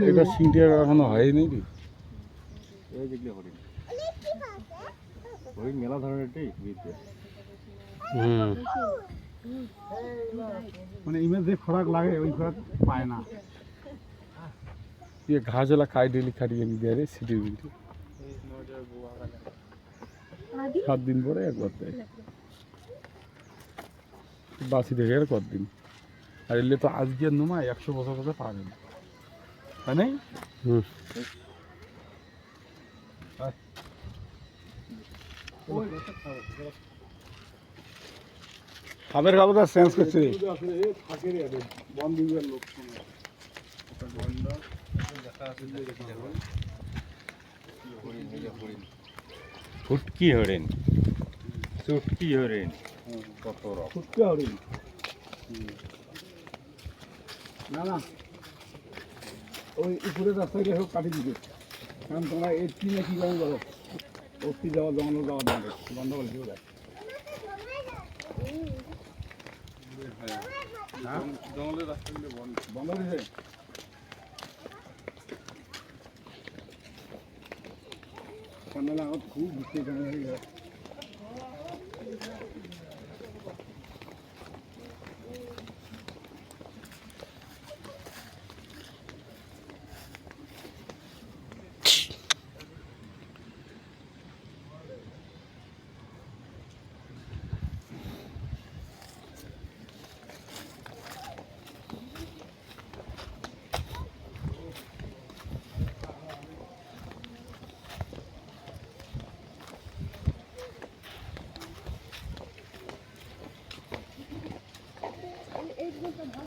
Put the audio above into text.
এটা সিংটিয়া এখনো হয়নি রে। এই দেখলে হরিণ হরিণ মেলা ধরনেরটাই বিদ্যে মানে ইমেজ যে খোরাক লাগে ওই খোরাক পায় না। ये घास वाला खाई डेली खाड़ी আমি দিয়ে রে সিটি বিটি 7 দিন পরে একবার দেয় বাসি দেখে আর কতদিন আর এলে তো আজকে নুমা 100 বছর কথা পাবে না তাই নাই খাবার খাবার চেঞ্জ করছে থাকে রে বন্ধুদের লোক ফুটকি হরিণ চুটকি হরিণ কত রকম ফুটকে হরিণ না না ওই উপরে রাস্তায় হোক কাটি দিবে কারণ তোমরা এর কি না কি যাবে বলো অস্তি যাওয়া জঙ্গল যাওয়া যাবে বন্ধ করে দিও জঙ্গলের রাস্তাগুলো বন্ধ বন্ধ করেছে কান্না খুব বুঝতে